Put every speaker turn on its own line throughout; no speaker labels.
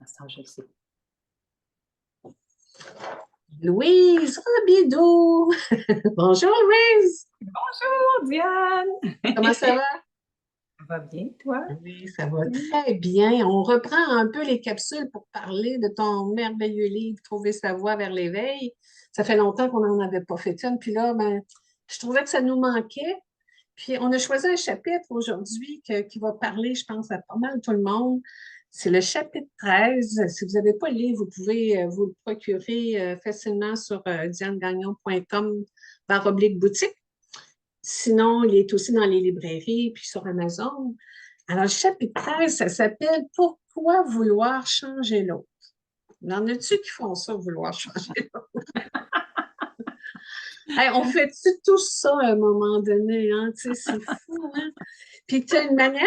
Ça, je le sais.
Louise Robidoux. Bonjour Louise.
Bonjour, Diane!
Comment ça va?
Ça va bien, toi?
Oui, ça va
Oui.
très bien. On reprend un peu les capsules pour parler de ton merveilleux livre Trouver sa voie vers l'éveil. Ça fait longtemps qu'on n'en avait pas fait une. Puis là, ben, je trouvais que ça nous manquait. Puis on a choisi un chapitre aujourd'hui qui va parler, je pense, à pas mal tout le monde. C'est le chapitre 13. Si vous n'avez pas le livre, vous pouvez vous le procurer facilement sur dianegagnon.com/boutique. Sinon, il est aussi dans les librairies puis sur Amazon. Alors, le chapitre 13, ça s'appelle Pourquoi vouloir changer l'autre? Il y en a-tu qui font ça, vouloir changer l'autre? Hey, on fait-tu tout ça à un moment donné, hein? Tu sais, c'est fou, hein? Puis tu as une manière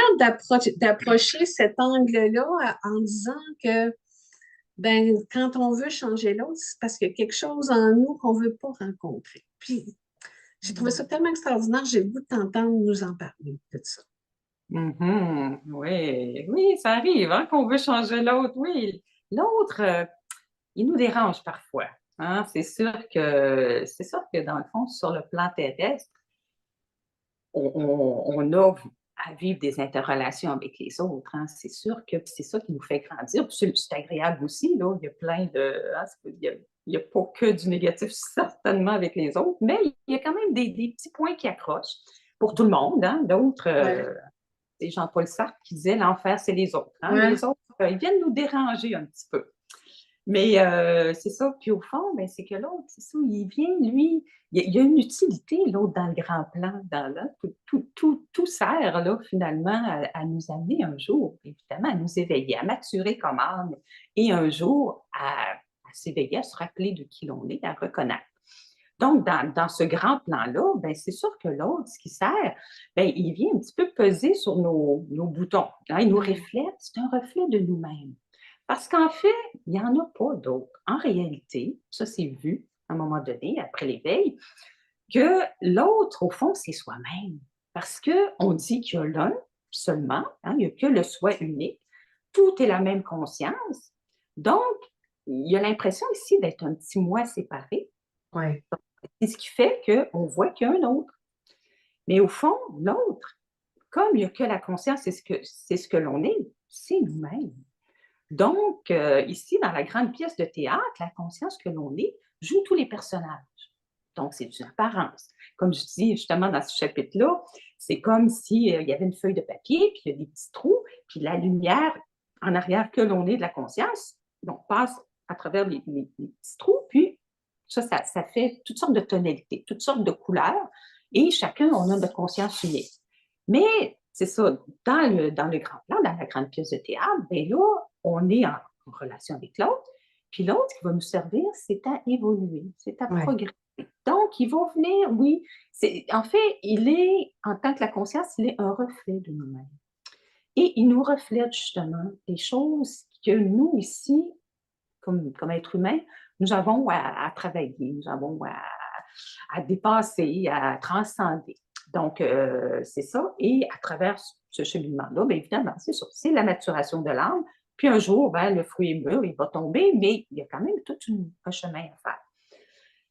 d'approcher cet angle-là en disant que ben, quand on veut changer l'autre, c'est parce qu'il y a quelque chose en nous qu'on ne veut pas rencontrer. Puis j'ai trouvé ça tellement extraordinaire, j'ai le goût de t'entendre nous en parler de ça.
Mhm. Oui, oui, ça arrive, hein, qu'on veut changer l'autre. Oui, l'autre, il nous dérange parfois. Hein. C'est sûr que dans le fond, sur le plan terrestre, on a à vivre des interrelations avec les autres. Hein. C'est sûr que c'est ça qui nous fait grandir. Puis c'est agréable aussi, là. Il y a plein de. Hein, il y a pas que du négatif, certainement, avec les autres, mais il y a quand même des petits points qui accrochent pour tout le monde. Hein. D'autres,
Ouais,
c'est Jean-Paul Sartre qui disait l'enfer, c'est les autres. Hein.
ouais,
Les autres, ils viennent nous déranger un petit peu. Mais c'est ça. Puis au fond, ben, c'est que l'autre, c'est ça, il vient, lui, il y a une utilité, l'autre, dans le grand plan. Là, tout sert, là, finalement, à nous amener un jour, évidemment, à nous éveiller, à maturer comme âme, et un jour à s'éveiller, à se rappeler de qui l'on est, à reconnaître. Donc, dans ce grand plan-là, ben, c'est sûr que l'autre, ce qui sert, ben, il vient un petit peu peser sur nos boutons. Hein, il nous
ouais.
reflète, c'est un reflet de nous-mêmes. Parce qu'en fait, il n'y en a pas d'autres. En réalité, ça c'est vu à un moment donné, après l'éveil, que l'autre, au fond, c'est soi-même. Parce qu'on dit qu'il y a l'un seulement, hein, il n'y a que le soi unique, tout est la même conscience. Donc, il y a l'impression ici d'être un petit moi séparé.
Ouais.
C'est ce qui fait qu'on voit qu'il y a un autre. Mais au fond, l'autre, comme il n'y a que la conscience, c'est ce que l'on est, c'est nous-mêmes. Donc, ici, dans la grande pièce de théâtre, la conscience que l'on est joue tous les personnages. Donc, c'est une apparence. Comme je dis justement dans ce chapitre-là, c'est comme s'il y avait une feuille de papier, puis il y a des petits trous, puis la lumière en arrière que l'on est de la conscience, donc passe à travers les petits trous, puis ça fait toutes sortes de tonalités, toutes sortes de couleurs, et chacun, on a notre conscience unique. Mais c'est ça, dans le grand plan, dans la grande pièce de théâtre, bien là, on est en relation avec l'autre, puis l'autre qui va nous servir, c'est à évoluer, c'est à
Ouais.
progresser. Donc, ils vont venir, oui. En fait, en tant que la conscience, il est un reflet de nous-mêmes. Et il nous reflète justement des choses que nous, ici, comme êtres humains, nous avons à travailler, nous avons à dépasser, à transcender. Donc, c'est ça. Et à travers ce cheminement-là, bien évidemment, c'est ça. C'est la maturation de l'âme. Puis un jour, ben, le fruit est mûr, il va tomber, mais il y a quand même tout un chemin à faire.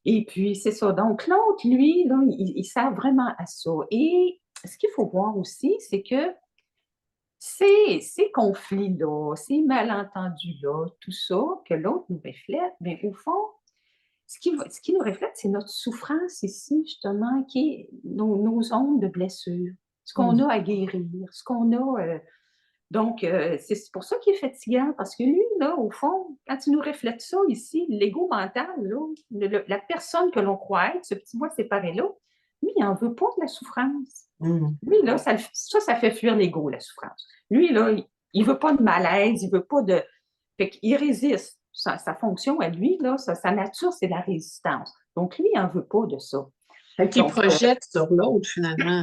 Et puis, c'est ça. Donc, l'autre, lui, là, il sert vraiment à ça. Et ce qu'il faut voir aussi, c'est que ces conflits-là, ces malentendus-là, tout ça, que l'autre nous reflète, mais au fond, ce qui nous reflète, c'est notre souffrance ici, justement, qui est nos ondes de blessure, ce qu'on
Mm.
a à guérir, ce qu'on a. Donc, c'est pour ça qu'il est fatigant, parce que lui, là, au fond, quand il nous reflète ça ici, l'ego mental, là, la personne que l'on croit être, ce petit moi séparé-là, lui, il n'en veut pas de la souffrance.
Mm.
Lui, là, ça fait fuir l'ego, la souffrance. Lui, là, il ne veut pas de malaise, il ne veut pas de. Fait qu'il résiste. Sa fonction à lui, là, sa nature, c'est la résistance. Donc, lui, il n'en veut pas de ça.
Fait qu'il
Donc,
projette sur l'autre, finalement.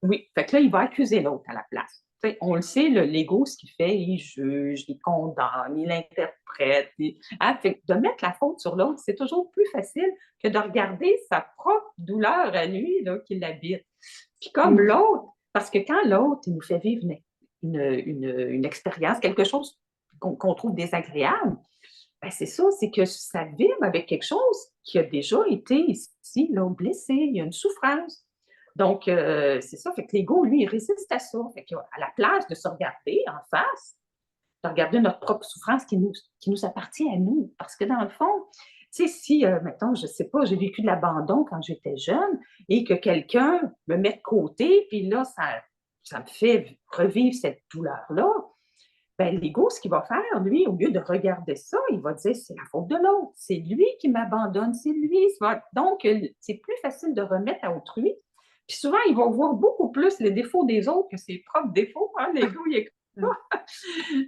oui, fait que là, il va accuser l'autre à la place. T'sais, on le sait, l'ego, ce qu'il fait, il juge, il condamne, il interprète. Hein, fait que de mettre la faute sur l'autre, c'est toujours plus facile que de regarder sa propre douleur à lui là, qui l'habite. Puis comme
Mm.
l'autre, parce que quand l'autre, il nous fait vivre une expérience, quelque chose qu'on trouve désagréable, ben c'est ça, c'est que ça vibre avec quelque chose qui a déjà été ici, là, blessé, il y a une souffrance. Donc, c'est ça, fait que l'ego, lui, il résiste à ça. Fait qu'à la place de se regarder en face, de regarder notre propre souffrance qui nous appartient à nous. Parce que dans le fond, tu sais, si, mettons, je sais pas, j'ai vécu de l'abandon quand j'étais jeune et que quelqu'un me met de côté, puis là, ça me fait revivre cette douleur-là, ben, l'ego, ce qu'il va faire, lui, au lieu de regarder ça, il va dire c'est la faute de l'autre, c'est lui qui m'abandonne, c'est lui. Donc, c'est plus facile de remettre à autrui. Puis souvent, il va voir beaucoup plus les défauts des autres que ses propres défauts. Hein? L'ego, il est comme ça.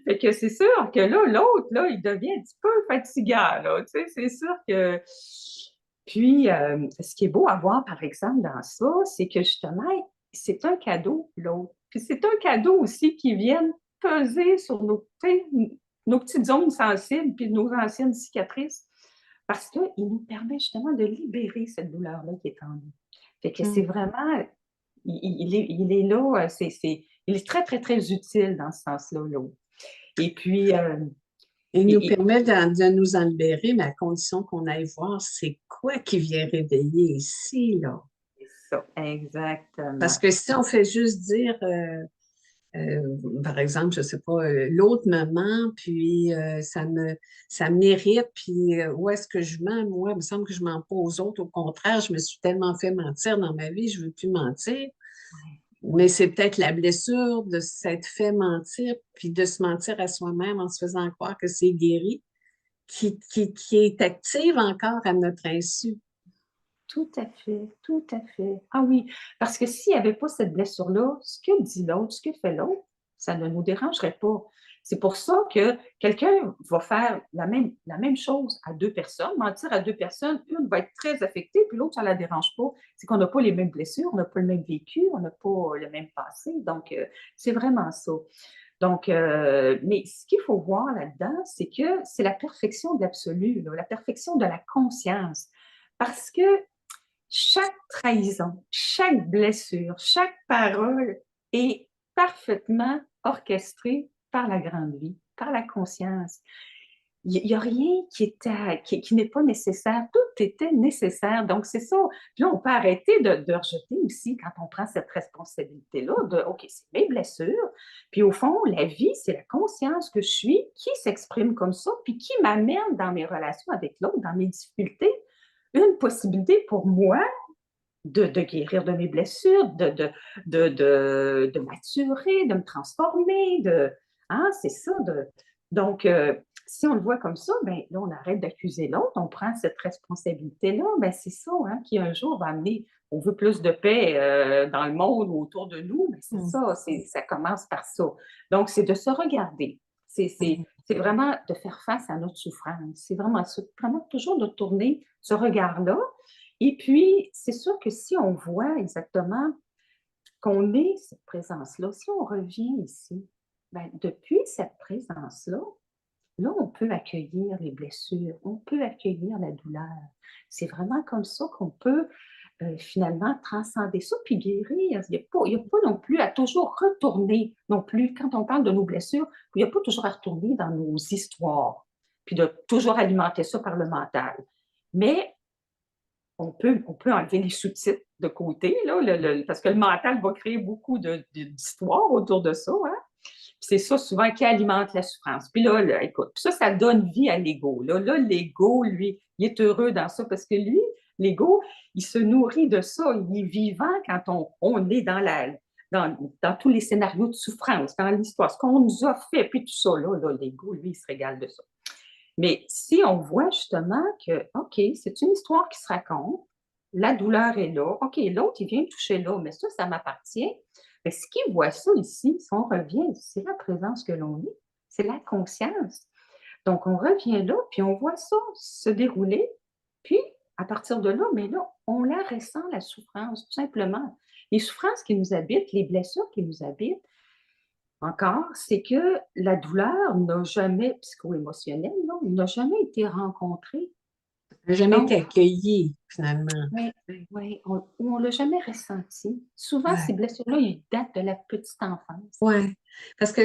Fait que c'est sûr que là, l'autre, là, il devient un petit peu fatigant, là. Tu sais, c'est sûr que. Puis, ce qui est beau à voir, par exemple, dans ça, c'est que justement, c'est un cadeau, l'autre. Puis c'est un cadeau aussi qui vient peser sur nos petites zones sensibles puis nos anciennes cicatrices parce qu'il nous permet justement de libérer cette douleur-là qui est en nous. Fait que c'est vraiment, il est là, il est très, très, très utile dans ce sens-là, l'autre. Et puis,
Il nous
et-
permet de nous en libérer, mais à condition qu'on aille voir c'est quoi qui vient réveiller ici, là.
c'est ça, exactement.
Parce que si on fait juste dire, par exemple, je sais pas, l'autre maman, puis ça mérite, puis où est-ce que je mens? Moi, il me semble que je mens pas aux autres. Au contraire, je me suis tellement fait mentir dans ma vie, je veux plus mentir. Mais c'est peut-être la blessure de s'être fait mentir, puis de se mentir à soi-même en se faisant croire que c'est guéri, qui est active encore à notre insu.
Tout à fait, tout à fait. Ah oui, parce que s'il n'y avait pas cette blessure-là, ce que dit l'autre, ce que fait l'autre, ça ne nous dérangerait pas. C'est pour ça que quelqu'un va faire la même chose à deux personnes, mentir à deux personnes, une va être très affectée, puis l'autre, ça ne la dérange pas. C'est qu'on n'a pas les mêmes blessures, on n'a pas le même vécu, on n'a pas le même passé. Donc, c'est vraiment ça. Donc, mais ce qu'il faut voir là-dedans, c'est que c'est la perfection de l'absolu, là, la perfection de la conscience. Parce que chaque trahison, chaque blessure, chaque parole est parfaitement orchestrée par la grande vie, par la conscience. Il n'y a rien qui n'est pas nécessaire. Tout était nécessaire. Donc, c'est ça. Puis là, on peut arrêter de rejeter aussi quand on prend cette responsabilité-là de OK, c'est mes blessures. Puis au fond, la vie, c'est la conscience que je suis qui s'exprime comme ça, puis qui m'amène dans mes relations avec l'autre, dans mes difficultés, une possibilité pour moi de guérir de mes blessures, de maturer, de me transformer, hein, c'est ça. Donc, si on le voit comme ça, ben, là, on arrête d'accuser l'autre, on prend cette responsabilité-là, ben, c'est ça hein, qui un jour va amener, on veut plus de paix dans le monde ou autour de nous, mais c'est ça, ça commence par ça. Donc, c'est de se regarder. C'est vraiment de faire face à notre souffrance. C'est vraiment ça, vraiment toujours de tourner ce regard-là. Et puis, c'est sûr que si on voit exactement qu'on est cette présence-là, si on revient ici, ben, depuis cette présence-là, là, on peut accueillir les blessures, on peut accueillir la douleur. C'est vraiment comme ça qu'on peut finalement transcender ça puis guérir. Il y a pas non plus à toujours retourner non plus, quand on parle de nos blessures, il n'y a pas toujours à retourner dans nos histoires, puis de toujours alimenter ça par le mental. Mais on peut enlever les sous-titres de côté, là, parce que le mental va créer beaucoup d'histoires autour de ça. Hein? C'est ça souvent qui alimente la souffrance. Puis là écoute, ça donne vie à l'ego. Là, l'ego, lui, il est heureux dans ça parce que lui, l'ego, il se nourrit de ça. Il est vivant quand on est dans tous les scénarios de souffrance, dans l'histoire, ce qu'on nous a fait, puis tout ça. Là, l'ego, lui, il se régale de ça. Mais si on voit justement que, OK, c'est une histoire qui se raconte, la douleur est là, OK, l'autre, il vient me toucher là, mais ça m'appartient. Mais ce qui voit ça ici, si on revient, c'est la présence que l'on est, c'est la conscience. Donc, on revient là, puis on voit ça se dérouler, puis à partir de là, mais là, on la ressent, la souffrance, tout simplement. Les souffrances qui nous habitent, les blessures qui nous habitent, encore, c'est que la douleur n'a jamais, psycho-émotionnelle, n'a jamais été rencontrée
n'a jamais été
Donc,
accueilli, finalement.
oui, oui, on ne l'a jamais ressenti. Souvent, ces
Ouais.
blessures-là, ils datent de la petite enfance.
Ouais. Parce que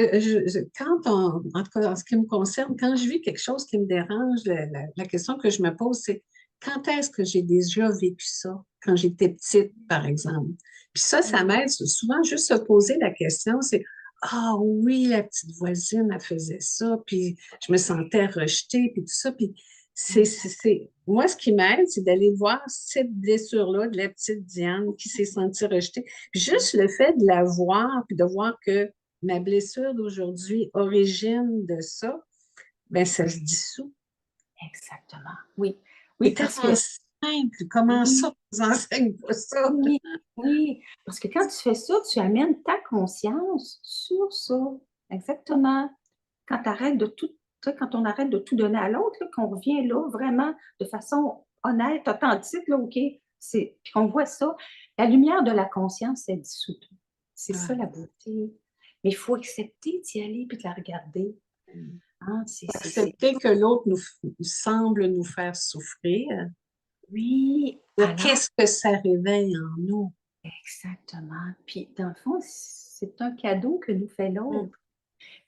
en tout cas, en ce qui me concerne, quand je vis quelque chose qui me dérange, la question que je me pose, c'est quand est-ce que j'ai déjà vécu ça? Quand j'étais petite, par exemple. Puis ça
Oui,
m'aide souvent juste se poser la question, c'est ah oui, la petite voisine, elle faisait ça, puis je me sentais rejetée, puis tout ça. Puis moi, ce qui m'aide, c'est d'aller voir cette blessure-là de la petite Diane qui s'est sentie rejetée. Puis juste le fait de la voir, puis de voir que ma blessure d'aujourd'hui, origine de ça, ben ça se dissout.
exactement. Oui,
C'est
oui, parce que
tellement simple. Comment ça,
oui,
on nous enseigne pas ça?
oui, oui, parce que quand tu fais ça, tu amènes ta conscience sur ça. Exactement. Quand tu arrêtes de tout, tu sais, quand on arrête de tout donner à l'autre, là, qu'on revient là vraiment de façon honnête, authentique, là, OK, puis qu'on voit ça, la lumière de la conscience, elle dissout tout. C'est ça
Ouais.
la beauté. Mais il faut accepter d'y aller puis de la regarder. Hein,
Accepter que l'autre semble nous faire souffrir.
Oui,
Là,
alors,
qu'est-ce que ça réveille en nous?
exactement. Puis, dans le fond, c'est un cadeau que nous fait
Mm.
l'autre.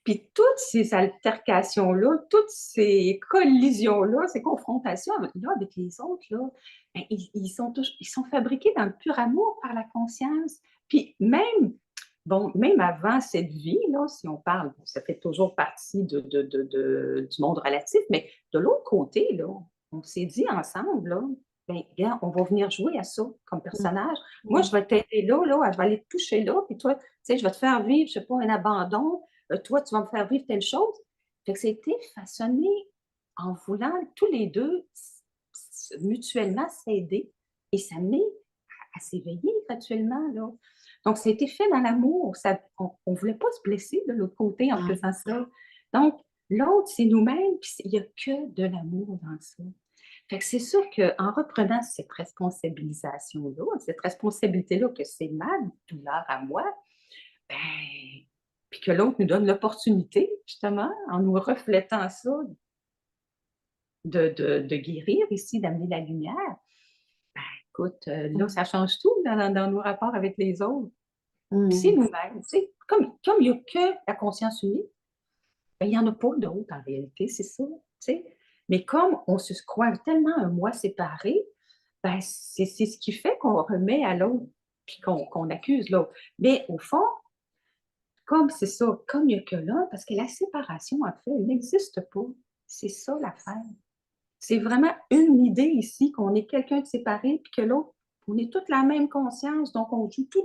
Puis toutes ces altercations-là, toutes ces collisions-là, ces confrontations avec les autres, là, ben, ils sont fabriqués dans le pur amour par la conscience. Puis même, bon, même avant cette vie, là, si on parle, bon, ça fait toujours partie du monde relatif, mais de l'autre côté, là, on s'est dit ensemble, là, ben, regarde, on va venir jouer à ça comme
Mm.
personnage. Moi, je
Mm.
vais t'aider là, là, je vais aller te toucher là, puis toi, tu sais, je vais te faire vivre, je sais pas, un abandon, toi, tu vas me faire vivre telle chose. Fait que c'était façonné en voulant tous les deux mutuellement s'aider et s'amener à s'éveiller graduellement. Là. Donc, ça a été fait dans l'amour. On ne voulait pas se blesser de l'autre côté en
Ah.
faisant ça. Donc, l'autre, c'est nous-mêmes, puis il n'y a que de l'amour dans ça. Fait que c'est sûr qu'en reprenant cette responsabilisation-là, cette responsabilité-là, que c'est ma douleur à moi, ben, puis que l'autre nous donne l'opportunité, justement, en nous reflétant ça, de guérir ici, d'amener la lumière. Ben, écoute, là,
Mm.
ça change tout dans nos rapports avec les autres. Puis c'est
Mm.
nous-mêmes. Tu sais, comme il n'y a que la conscience unique, ben, il n'y en a pas d'autre en réalité, c'est ça. Tu sais. Mais comme on se croit tellement un moi séparé, ben, c'est ce qui fait qu'on remet à l'autre, puis qu'on accuse l'autre. Mais au fond, comme c'est ça, comme il n'y a que l'un, parce que la séparation, en fait, elle n'existe pas. C'est ça l'affaire. C'est vraiment une idée ici qu'on est quelqu'un de séparé, puis que l'autre, on est toute la même conscience, donc on joue tout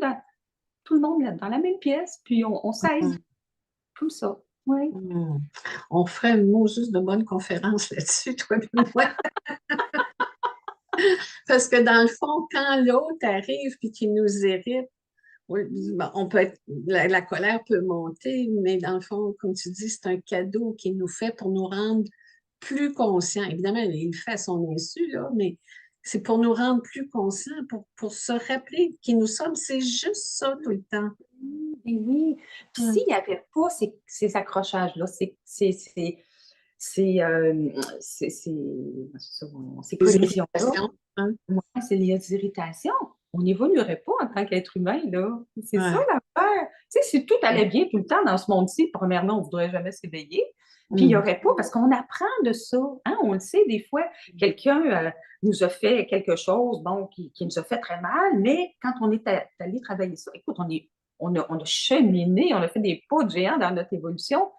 le monde dans la même pièce, puis on s'aide
Mm.
comme ça. Oui.
Mm. On ferait une mot juste de bonne conférence là-dessus, toi et moi. Parce que dans le fond, quand l'autre arrive puis qu'il nous irrite, oui, bon, la colère peut monter, mais dans le fond, comme tu dis, c'est un cadeau qu'il nous fait pour nous rendre plus conscients. Évidemment, il le fait à son insu, là, mais c'est pour nous rendre plus conscients, pour se rappeler qui nous sommes. C'est juste ça tout le temps.
Et oui. Puis
Hum.
s'il n'y avait pas ces accrochages-là, ces, euh, ces
Les
collisions-là,
irritations, hein?
ouais, c'est les irritations. On n'évoluerait pas en tant qu'être humain, là. C'est ça
Ouais.
l'affaire. Tu sais, si tout allait bien tout le temps dans ce monde-ci, premièrement, on ne voudrait jamais s'éveiller. Puis il n'y
Hum.
aurait pas, parce qu'on apprend de ça. Hein? On le sait, des fois, quelqu'un nous a fait quelque chose, bon, qui nous a fait très mal, mais quand on est allé travailler ça, écoute, on a cheminé, on a fait des pas de géant dans notre évolution.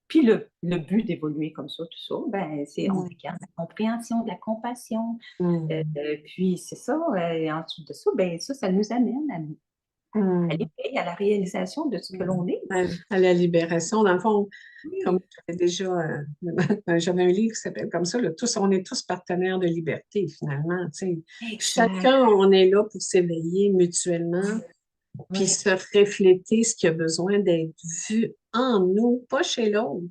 Puis le but d'évoluer comme ça, tout ça, ben, c'est on
Hum.
acquiert de la compréhension, de la compassion.
Hum.
Puis c'est ça, ensuite de ça, ben, ça nous amène à
Hum.
l'éveil, à la réalisation de ce que
Hum.
l'on est.
À la libération. Dans le fond, comme
Oui,
j'avais déjà, j'avais un livre qui s'appelle comme ça, on est tous partenaires de liberté, finalement. Tu sais.
exact.
Chacun, on est là pour s'éveiller mutuellement, puis
Oui,
se refléter ce qui a besoin d'être vu en nous, pas chez l'autre.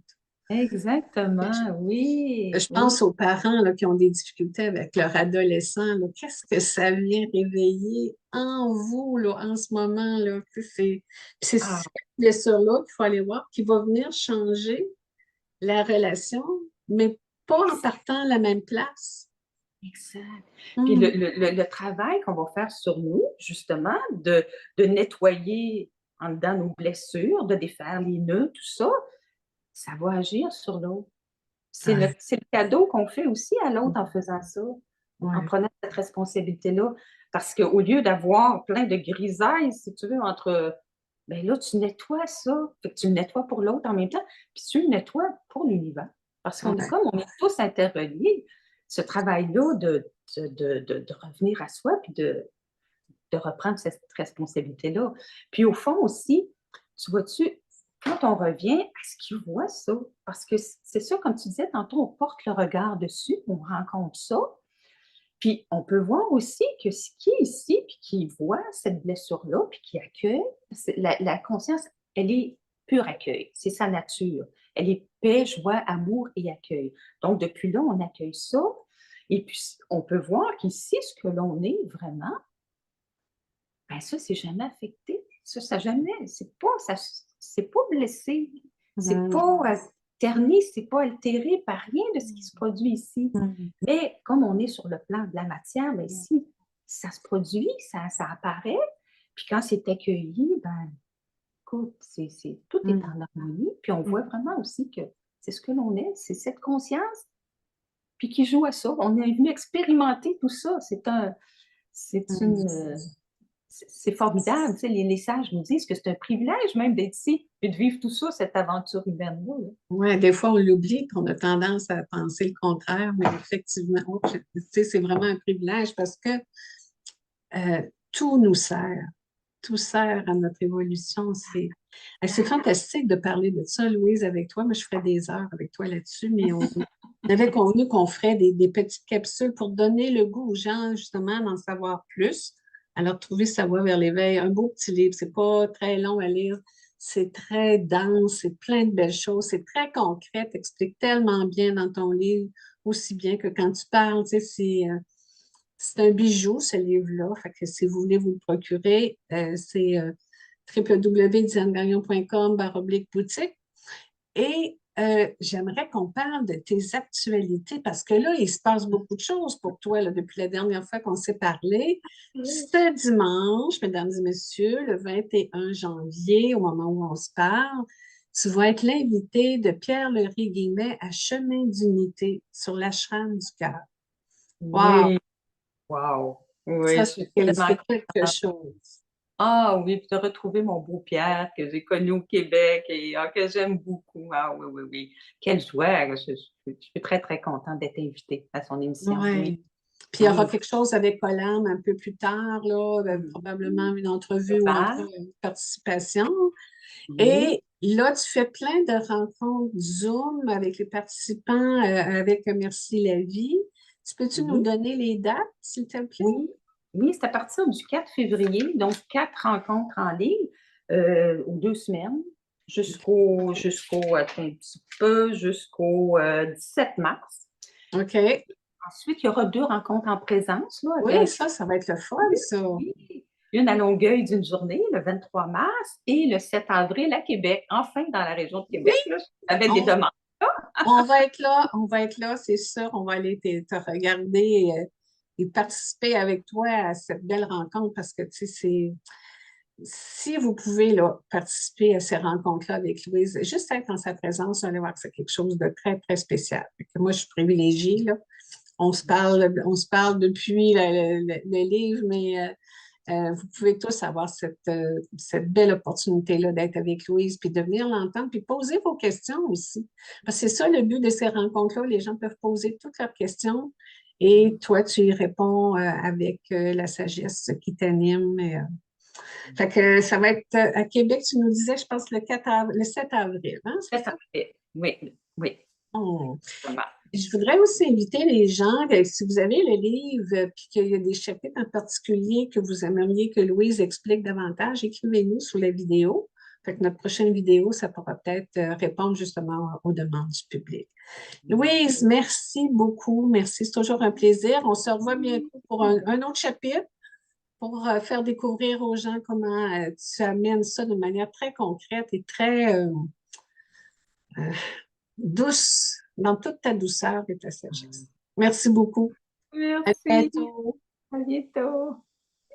exactement, oui,
Je
oui.
pense aux parents là, qui ont des difficultés avec leur adolescent. Là. Qu'est-ce que ça vient réveiller en vous là, en ce moment? Là? C'est
Ah,
cette blessure-là qu'il faut aller voir, qui va venir changer la relation, mais pas en partant à la même place.
Exact. Puis
Mm.
le travail qu'on va faire sur nous, justement, de nettoyer en dedans nos blessures, de défaire les nœuds, tout ça, ça va agir sur l'autre.
Ouais.
C'est le cadeau qu'on fait aussi à l'autre en faisant ça, en
Ouais.
prenant cette responsabilité-là. Parce qu'au lieu d'avoir plein de grisailles, si tu veux, entre, ben là, tu nettoies ça, fait que tu le nettoies pour l'autre en même temps, puis tu le nettoies pour l'univers. Parce qu'on est
Ouais.
comme, on est tous interreliés, ce travail-là de revenir à soi, puis de reprendre cette responsabilité-là. Puis au fond aussi, tu vois-tu, quand on revient à ce qu'ils voient ça, parce que c'est ça, comme tu disais tantôt, on porte le regard dessus, on rencontre ça, puis on peut voir aussi que ce qui est ici, puis qui voit cette blessure-là, puis qui accueille, la conscience, elle est pur accueil, c'est sa nature. Elle est paix, joie, amour et accueil. Donc depuis là, on accueille ça, et puis on peut voir qu'ici, ce que l'on est vraiment, ben ça, c'est jamais affecté. Ça jamais, c'est pas blessé, c'est
Mhm.
pas terni, c'est pas altéré par rien de ce qui se produit ici.
Mhm.
Mais comme on est sur le plan de la matière, ben ici, ça se produit, ça apparaît. Puis quand c'est accueilli, ben écoute, tout est
Mhm.
en harmonie. Puis on voit vraiment aussi que c'est ce que l'on est, c'est cette conscience, puis qui joue à ça. On est venu expérimenter tout ça. C'est
Mhm.
une, c'est formidable. Tu sais, les sages nous disent que c'est un privilège même d'être ici et de vivre tout ça, cette aventure humaine-là. Là.
Ouais, des fois, on l'oublie, qu'on a tendance à penser le contraire, mais effectivement, tu sais, c'est vraiment un privilège parce que euh, tout nous sert. Tout sert à notre évolution. C'est fantastique de parler de ça, Louise, avec toi. Moi, je ferais des heures avec toi là-dessus, mais on avait convenu qu'on ferait des petites capsules pour donner le goût aux gens, justement, d'en savoir plus. Alors, trouver sa voie vers l'éveil, un beau petit livre. C'est pas très long à lire. C'est très dense, c'est plein de belles choses, c'est très concret, t'expliques tellement bien dans ton livre, aussi bien que quand tu parles, tu sais, c'est un bijou, ce livre-là. Fait que si vous voulez vous le procurer, c'est www.dianegagnon.com/boutique. Et j'aimerais qu'on parle de tes actualités parce que là, il se passe beaucoup de choses pour toi là, depuis la dernière fois qu'on s'est parlé. Ce dimanche, mesdames et messieurs, le 21 janvier, au moment où on se parle, tu vas être l'invité de Pierre-Laurie Guillemette à Chemin d'unité sur l'ashram du cœur. Wow!
Oui, wow. Oui,
Ça,
je suis tellement
c'est quelque
contente.
chose.
Ah oui, puis de retrouver mon beau Pierre que j'ai connu au Québec et que j'aime beaucoup. Ah oui, oui, oui. Quelle joie. Je suis très, très contente d'être invitée à son émission. Oui.
Ouais. Puis il y
Ah
aura
oui.
quelque chose avec Colin un peu plus tard, là, probablement une entrevue ou en tout cas
Super.
une participation.
Oui.
Et là, tu fais plein de rencontres Zoom avec les participants, avec Merci la vie. Tu peux-tu nous
Oui.
donner les dates, s'il te plaît?
Oui, oui, c'est à partir du 4 février, donc 4 rencontres en ligne, aux 2 semaines, attends un petit peu, jusqu'au 17 mars.
OK.
Ensuite, il y aura 2 rencontres en présence, là,
Oui,
avec
ça va être le fun,
oui,
ça.
oui, une à Longueuil d'une journée, le 23 mars, et le 7 avril à Québec, enfin dans la région de
Oui,
Québec, là, j'avais des
on,
demandes.
on va être là, c'est sûr. On va aller te regarder et participer avec toi à cette belle rencontre parce que, tu sais, si vous pouvez là, participer à ces rencontres-là avec Louise, juste être en sa présence, vous allez voir que c'est quelque chose de très, très spécial. Fait que moi, je suis privilégiée, là. On se parle depuis le livre, mais vous pouvez tous avoir cette belle opportunité-là d'être avec Louise, puis de venir l'entendre, puis poser vos questions aussi. Parce que c'est ça le but de ces rencontres-là. Les gens peuvent poser toutes leurs questions et toi, tu y réponds avec la sagesse qui t'anime. Fait que ça va être à Québec, tu nous disais, je pense, le 7 avril, hein, c'est
Très
ça?
parfait. Oui, oui,
Oh.
vraiment.
Je voudrais aussi inviter les gens, si vous avez le livre, puis qu'il y a des chapitres en particulier que vous aimeriez que Louise explique davantage, écrivez-nous sous la vidéo. Fait que notre prochaine vidéo, ça pourra peut-être répondre justement aux demandes du public. Louise, merci beaucoup. Merci, c'est toujours un plaisir. On se revoit bientôt pour un autre chapitre pour faire découvrir aux gens comment tu amènes ça de manière très concrète et très douce, dans toute ta douceur et ta sagesse. Merci beaucoup. À
Merci.
bientôt.
À bientôt.